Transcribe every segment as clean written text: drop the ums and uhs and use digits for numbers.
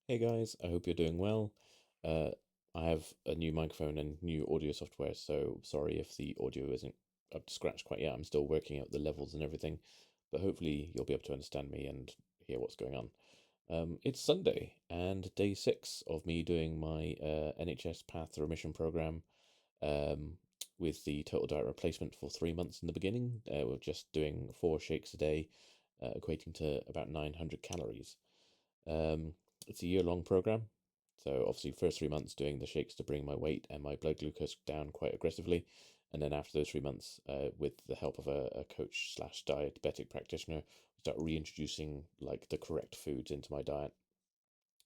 Hey guys, I hope you're doing well. Uh, I have a new microphone and new audio software, so sorry if the audio isn't up to scratch quite yet. I'm still working out the levels and everything, but hopefully you'll be able to understand me and hear what's going on. It's Sunday and day 6 of me doing my NHS Path Remission Programme um, with the total diet replacement for 3 months in the beginning. We're just doing 4 shakes a day, equating to about 900 calories. Um, it's a year-long program, so obviously first 3 months doing the shakes to bring my weight and my blood glucose down quite aggressively, and then after those 3 months, with the help of a coach slash diabetic practitioner, start reintroducing like the correct foods into my diet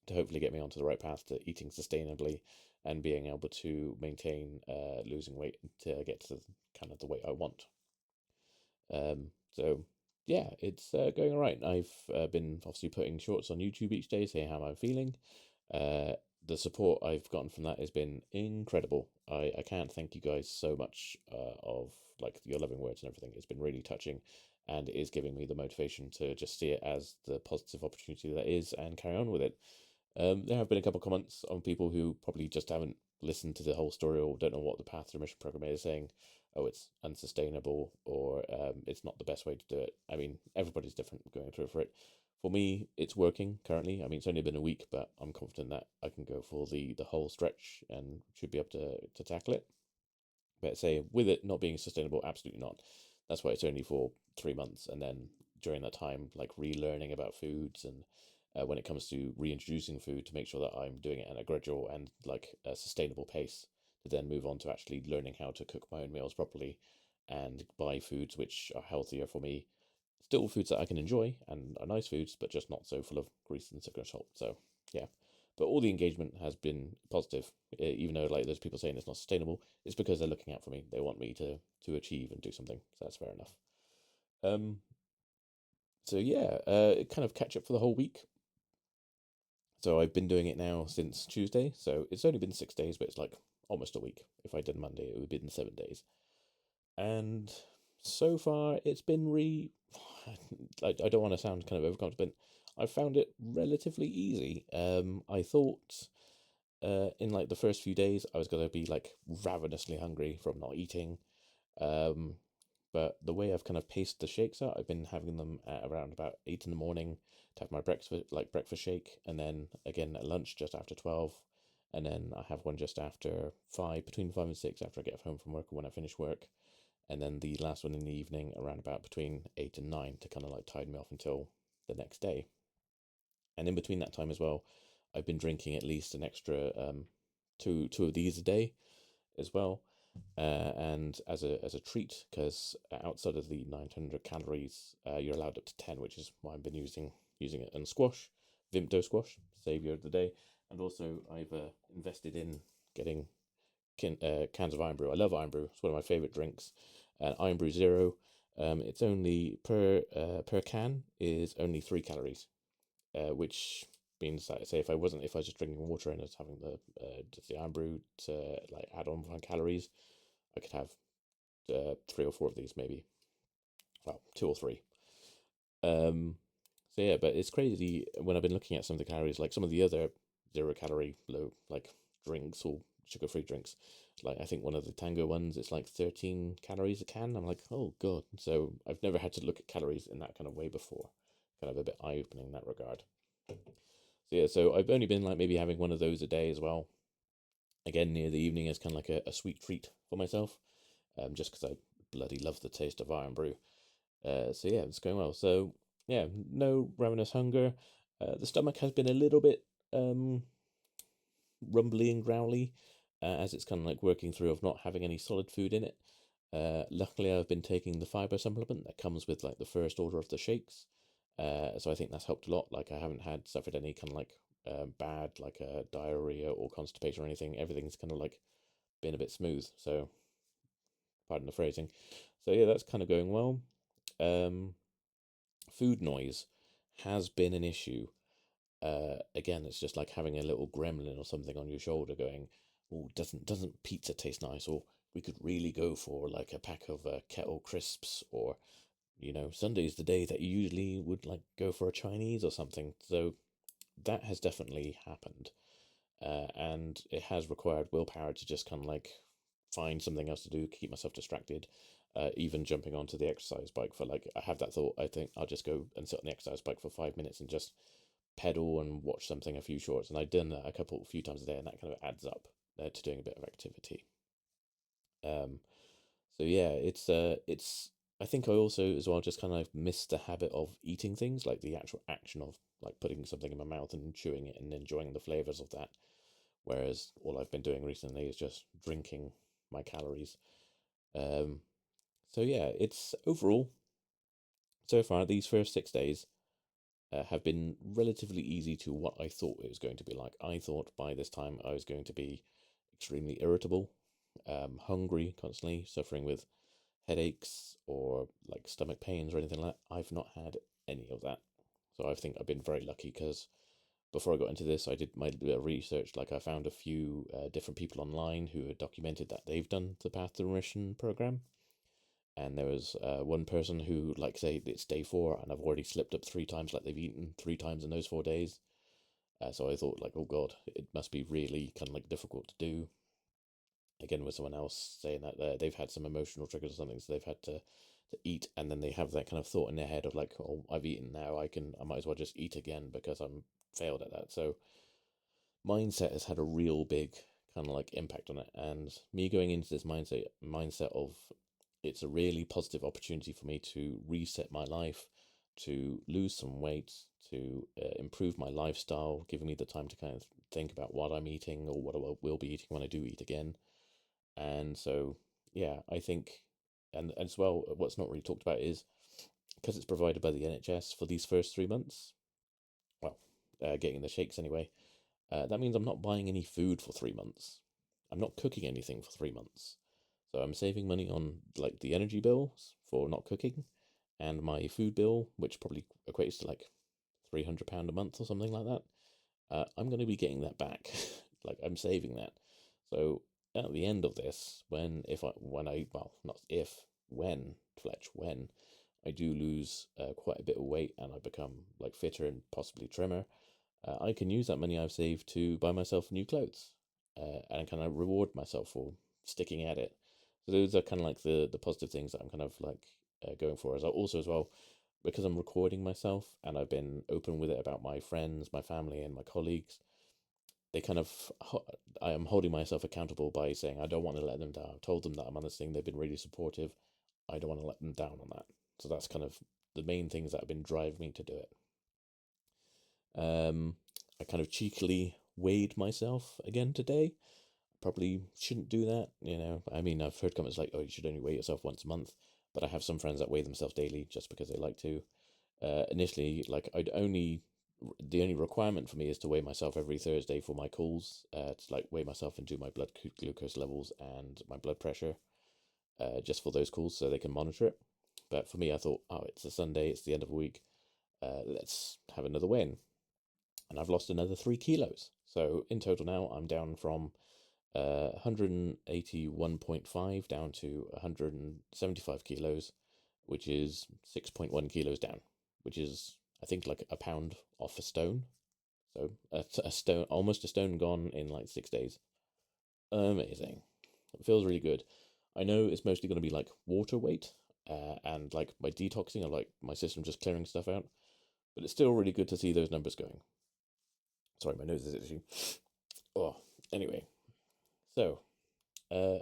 to hopefully get me onto the right path to eating sustainably and being able to maintain losing weight to get to kind of the weight I want. So yeah, it's going all right. I've been obviously putting shorts on YouTube each day, saying how I'm feeling. Uh, the support I've gotten from that has been incredible. I can't thank you guys so much of like your loving words and everything. It's been really touching, and it is giving me the motivation to just see it as the positive opportunity that is and carry on with it. There have been a couple of comments on people who probably just haven't listened to the whole story or don't know what the Path to Remission Program is, saying, "Oh, it's unsustainable," or "It's not the best way to do it." I mean, everybody's different going through for it. For me, it's working currently. I mean, it's only been a week, but I'm confident that I can go for the whole stretch and should be able to tackle it. But say with it not being sustainable, absolutely not. That's why it's only for 3 months, and then during that time, like relearning about foods and when it comes to reintroducing food, to make sure that I'm doing it at a gradual and like a sustainable pace, to then move on to actually learning how to cook my own meals properly and buy foods which are healthier for me. Still foods that I can enjoy and are nice foods, but just not so full of grease and sugar and salt. So yeah, but all the engagement has been positive, even though like there's people saying it's not sustainable. It's because they're looking out for me. They want me to achieve and do something. So that's fair enough. Um, so yeah, kind of catch up for the whole week. So I've been doing it now since Tuesday. So it's only been 6 days, but it's like almost a week. If I did Monday, it would have been 7 days. And so far, it's been I don't want to sound kind of overconfident. I found it relatively easy. I thought in like the first few days I was gonna be like ravenously hungry from not eating. Um, but the way I've kind of paced the shakes out, I've been having them at around about 8 in the morning to have my breakfast shake, and then again at lunch just after 12, and then I have one just after 5, between 5 and 6 after I get home from work or when I finish work, and then the last one in the evening around about between 8 and 9 to kind of like tide me off until the next day. And in between that time as well, I've been drinking at least an extra two of these a day as well, and as a treat, because outside of the 900 calories, you're allowed up to 10, which is why I've been using it. And squash, Vimto squash, savior of the day, and also I've invested in getting cans of Iron Brew. I love Iron Brew. It's one of my favorite drinks. And Iron Brew Zero, it's only per can is only 3 calories, which means that say if I was just drinking water and just having just the Iron Brew to like add on 1 calories, I could have 3 or 4 of these maybe. Well, 2 or 3. Um, so yeah, but it's crazy when I've been looking at some of the calories, like some of the other 0 calorie low like drinks or sugar free drinks. Like I think one of the Tango ones, it's like 13 calories a can. I'm like, oh god. So I've never had to look at calories in that kind of way before. Kind of a bit eye opening in that regard. So yeah, so I've only been like maybe having one of those a day as well. Again, near the evening as kind of like a sweet treat for myself, just because I bloody love the taste of Iron Brew. So yeah, it's going well. So yeah, no ravenous hunger. The stomach has been a little bit um, rumbly and growly, as it's kind of like working through of not having any solid food in it. Luckily, I've been taking the fiber supplement that comes with like the first order of the shakes. So I think that's helped a lot. Like I haven't had suffered any kind of like bad like diarrhea or constipation or anything. Everything's kind of like been a bit smooth. So pardon the phrasing. So yeah, that's kind of going well. Um, Food noise has been an issue. Again, it's just like having a little gremlin or something on your shoulder going, "Oh, doesn't pizza taste nice?" Or we could really go for like a pack of kettle crisps, or Sunday's the day that you usually would like go for a Chinese or something. So that has definitely happened. And it has required willpower to just kind of like find something else to do, keep myself distracted. Even jumping onto the exercise bike for like, I have that thought, I think I'll just go and sit on the exercise bike for 5 minutes and just pedal and watch something, a few shorts. And I've done that a few times a day, and that kind of adds up to doing a bit of activity. Um, so yeah, it's. I think I also as well just kind of missed the habit of eating things, like the actual action of like putting something in my mouth and chewing it and enjoying the flavors of that. Whereas all I've been doing recently is just drinking my calories. Um, so yeah, it's overall so far these first 6 days have been relatively easy to what I thought it was going to be like. I thought by this time I was going to be extremely irritable, hungry, constantly suffering with headaches or like stomach pains or anything like that. I've not had any of that. So I think I've been very lucky because before I got into this, I did my bit of research. Like I found a few different people online who had documented that they've done the Path to Remission program. And there was one person who, like, say it's day 4, and I've already slipped up 3 times, like they've eaten 3 times in those 4 days. So I thought, like, oh god, it must be really kind of like difficult to do. Again, with someone else saying that they've had some emotional triggers or something, so they've had to eat, and then they have that kind of thought in their head of like, oh, I've eaten now, I might as well just eat again because I'm failed at that. So mindset has had a real big kind of like impact on it, and me going into this mindset of it's a really positive opportunity for me to reset my life, to lose some weight, to improve my lifestyle, giving me the time to kind of think about what I'm eating or what I will be eating when I do eat again. And so, yeah, I think, and as well, what's not really talked about is because it's provided by the NHS for these first 3 months, well, getting the shakes anyway, that means I'm not buying any food for 3 months. I'm not cooking anything for 3 months. So I'm saving money on like the energy bills for not cooking and my food bill, which probably equates to like £300 a month or something like that. I'm going to be getting that back. Like I'm saving that. So at the end of this, well, not if, when, Fletch, when I do lose quite a bit of weight and I become like fitter and possibly trimmer, I can use that money I've saved to buy myself new clothes and kind of reward myself for sticking at it. So those are kind of like the positive things that I'm kind of like going for. As I also as well, because I'm recording myself and I've been open with it about my friends, my family, and my colleagues. They kind of, I am holding myself accountable by saying I don't want to let them down. I've told them that I'm on this thing. They've been really supportive. I don't want to let them down on that. So that's kind of the main things that have been driving me to do it. I kind of cheekily weighed myself again today. Probably shouldn't do that, you know. I mean, I've heard comments like, "Oh, you should only weigh yourself once a month," but I have some friends that weigh themselves daily just because they like to. Initially, like the only requirement for me is to weigh myself every Thursday for my calls. To like weigh myself and do my blood glucose levels and my blood pressure, just for those calls so they can monitor it. But for me, I thought, oh, it's a Sunday, it's the end of a week. Let's have another weigh-in, and I've lost another 3 kilos. So in total now, I'm down from 181.5 down to 175 kilos, which is 6.1 kilos down, which is, I think, like a pound off a stone. So a stone, almost a stone gone in like 6 days. Amazing. It feels really good. I know it's mostly going to be like water weight and like my detoxing or like my system just clearing stuff out, but it's still really good to see those numbers going. Sorry, my nose is itchy. Oh, anyway, so uh,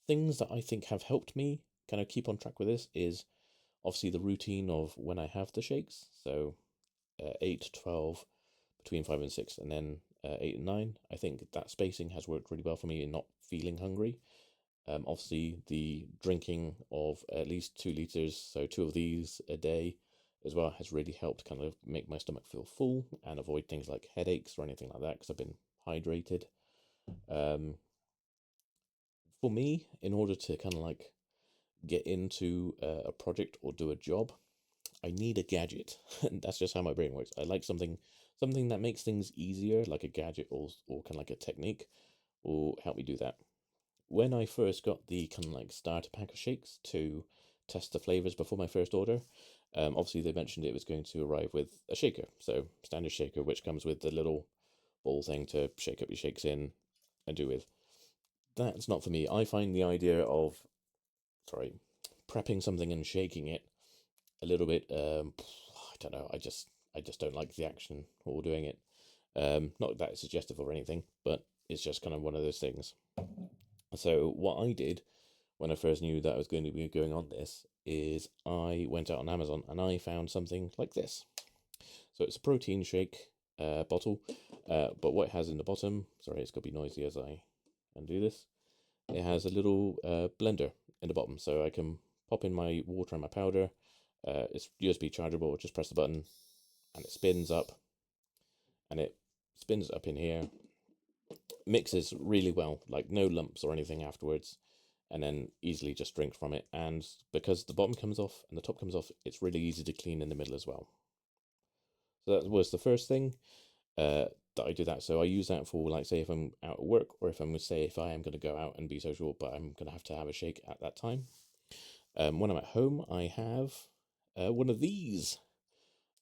things that I think have helped me kind of keep on track with this is obviously the routine of when I have the shakes. So 8, 12, between 5 and 6, and then 8 and 9. I think that spacing has worked really well for me in not feeling hungry. Obviously, the drinking of at least 2 liters, so 2 of these a day as well, has really helped kind of make my stomach feel full and avoid things like headaches or anything like that because I've been hydrated. Um, for me, in order to kind of like get into a project or do a job, I need a gadget. And that's just how my brain works. I like something that makes things easier, like a gadget or kind of like a technique, will help me do that. When I first got the kind of like starter pack of shakes to test the flavors before my first order, Obviously, they mentioned it was going to arrive with a shaker, so standard shaker, which comes with the little ball thing to shake up your shakes in and do with. That's not for me. I find the idea of, sorry, prepping something and shaking it a little bit. I don't know. I just don't like the action or doing it. Not that it's suggestive or anything, but it's just kind of one of those things. So what I did when I first knew that I was going to be going on this is I went out on Amazon and I found something like this. So it's a protein shake bottle, but what it has in the bottom, sorry, it's going to be noisy as I undo this. It has a little blender in the bottom, so I can pop in my water and my powder. It's USB chargeable, just press the button and it spins up, and it spins up in here, mixes really well, like no lumps or anything afterwards, and then easily just drink from it. And because the bottom comes off and the top comes off, it's really easy to clean in the middle as well. So that was the first thing that I do that. So I use that for, like, say if I'm out at work, or if I'm say if I am going to go out and be social, but I'm going to have a shake at that time. When I'm at home, I have one of these.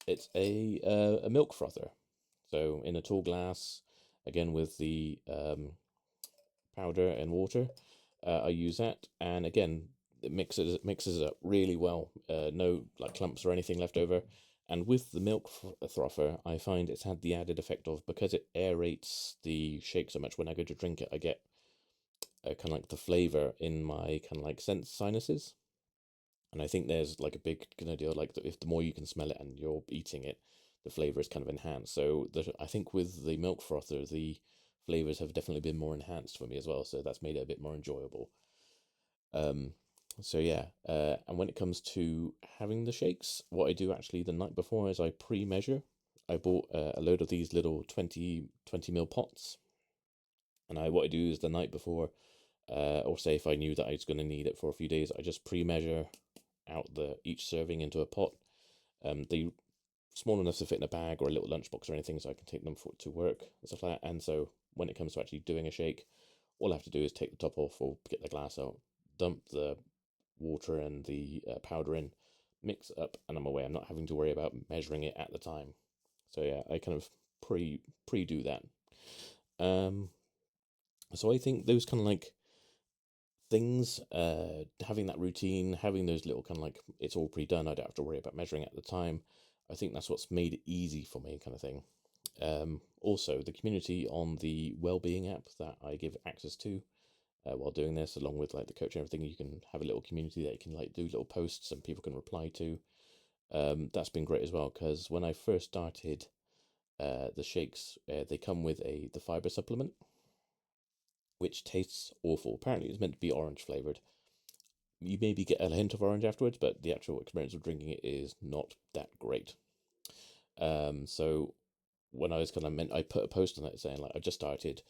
It's a milk frother. So in a tall glass, again with the powder and water, I use that, and again it mixes it up really well. No like clumps or anything left over. And with the milk frother, I find it's had the added effect of, because it aerates the shake so much, when I go to drink it, I get kind of like the flavour in my kind of like sense sinuses. And I think there's like a big kind of deal, like if the more you can smell it and you're eating it, the flavour is kind of enhanced. So I think with the milk frother, the flavours have definitely been more enhanced for me as well. So that's made it a bit more enjoyable. Um, so yeah, and when it comes to having the shakes, what I do actually the night before is I pre-measure. I bought a load of these little 20 ml pots, and what I do is the night before, or say if I knew that I was going to need it for a few days, I just pre-measure out each serving into a pot. They small enough to fit in a bag or a little lunchbox or anything, so I can take them to work and stuff like that. And so when it comes to actually doing a shake, all I have to do is take the top off or get the glass out, dump the water and the powder in, mix it up, and I'm away. I'm not having to worry about measuring it at the time. So yeah, I kind of pre do that. So I think those kind of like things, having that routine, having those little kind of like, it's all pre-done, I don't have to worry about measuring at the time. I think that's what's made it easy for me, kind of thing. Also, the community on the Wellbeing app that I give access to while doing this, along with like the coach and everything, you can have a little community that you can like do little posts and people can reply to. That's been great as well, because when I first started the shakes, they come with the fiber supplement, which tastes awful. Apparently, it's meant to be orange flavored. You maybe get a hint of orange afterwards, but the actual experience of drinking it is not that great. So when I was kind of I put a post on it saying like I just started,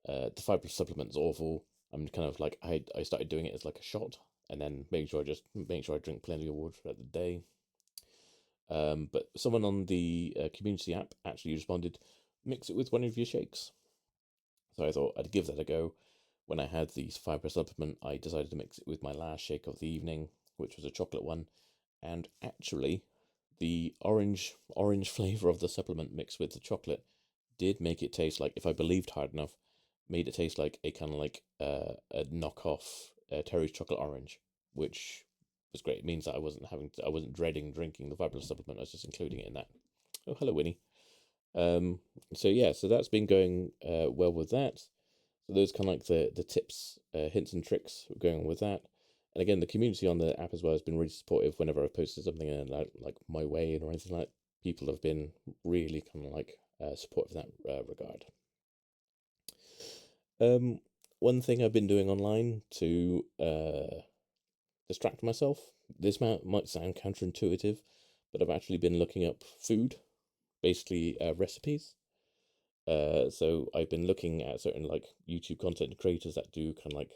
the fiber supplement is awful. I'm kind of like I started doing it as like a shot, and then making sure I drink plenty of water throughout the day. But someone on the community app actually responded, mix it with one of your shakes. So I thought I'd give that a go. When I had the fiber supplement, I decided to mix it with my last shake of the evening, which was a chocolate one. And actually, the orange flavour of the supplement mixed with the chocolate did make it taste like, if I believed hard enough, made it taste like a kind of like a knockoff Terry's chocolate orange, which was great. It means that I wasn't dreading drinking the fiber supplement. I was just including it in that. Oh, hello, Winnie. So yeah, so that's been going well with that. So those kind of like the tips, hints and tricks going on with that. And again, the community on the app as well has been really supportive whenever I've posted something in like my way or anything like that. People have been really kind of like supportive in that regard. One thing I've been doing online to distract myself, this might sound counterintuitive, but I've actually been looking up food, basically recipes. So I've been looking at certain like YouTube content creators that do kind of like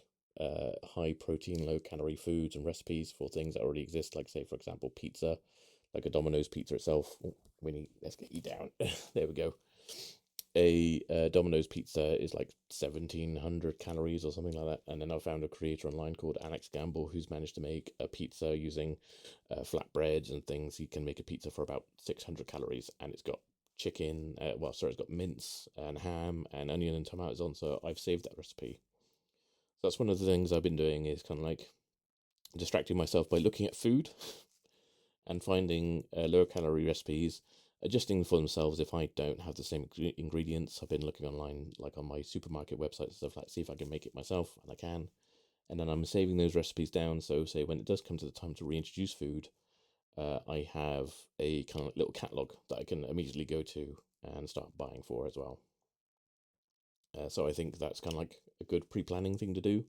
high protein, low calorie foods and recipes for things that already exist, like say for example pizza, like a Domino's pizza itself. Oh, Winnie, let's get you down. There we go. a Domino's pizza is like 1,700 calories or something like that. And then I found a creator online called Alex Gamble who's managed to make a pizza using flatbreads and things. He can make a pizza for about 600 calories, and it's got chicken, it's got mince and ham and onion and tomatoes on. So I've saved that recipe. So that's one of the things I've been doing, is kind of like distracting myself by looking at food and finding lower calorie recipes, adjusting for themselves if I don't have the same ingredients. I've been looking online, like on my supermarket websites and stuff, like see if I can make it myself, and I can. And then I'm saving those recipes down, so say when it does come to the time to reintroduce food, I have a kind of little catalogue that I can immediately go to and start buying for as well. So I think that's kind of like a good pre-planning thing to do,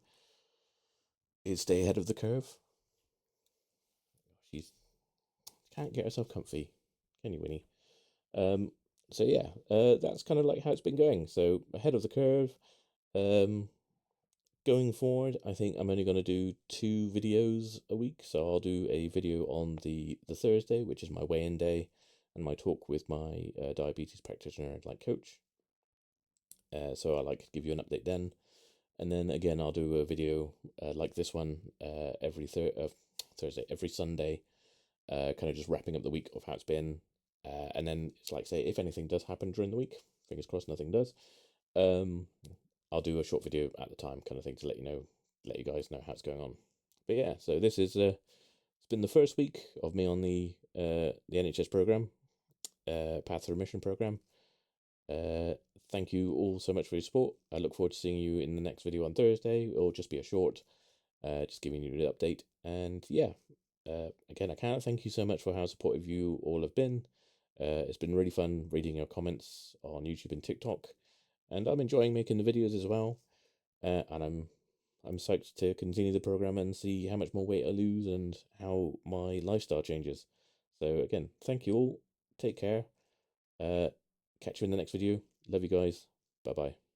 is stay ahead of the curve. She's can't get herself comfy, can you, Winnie? So yeah, that's kind of like how it's been going. So ahead of the curve. Going forward, I think I'm only going to do 2 videos a week. So I'll do a video on the Thursday, which is my weigh-in day, and my talk with my diabetes practitioner like coach. So I like to give you an update then. And then again, I'll do a video like this one every Thursday, every Sunday, kind of just wrapping up the week of how it's been. And then it's like, say, if anything does happen during the week, fingers crossed nothing does, I'll do a short video at the time, kind of thing, to let you guys know how it's going on. But yeah, so this is it's been the first week of me on the NHS program, Path to Remission Programme. Thank you all so much for your support. I look forward to seeing you in the next video on Thursday. It'll just be a short, just giving you an update. And yeah, again, I can't thank you so much for how supportive you all have been. It's been really fun reading your comments on YouTube and TikTok, and I'm enjoying making the videos as well. And I'm psyched to continue the program and see how much more weight I lose and how my lifestyle changes. So again, thank you all. Take care. Catch you in the next video. Love you guys. Bye bye.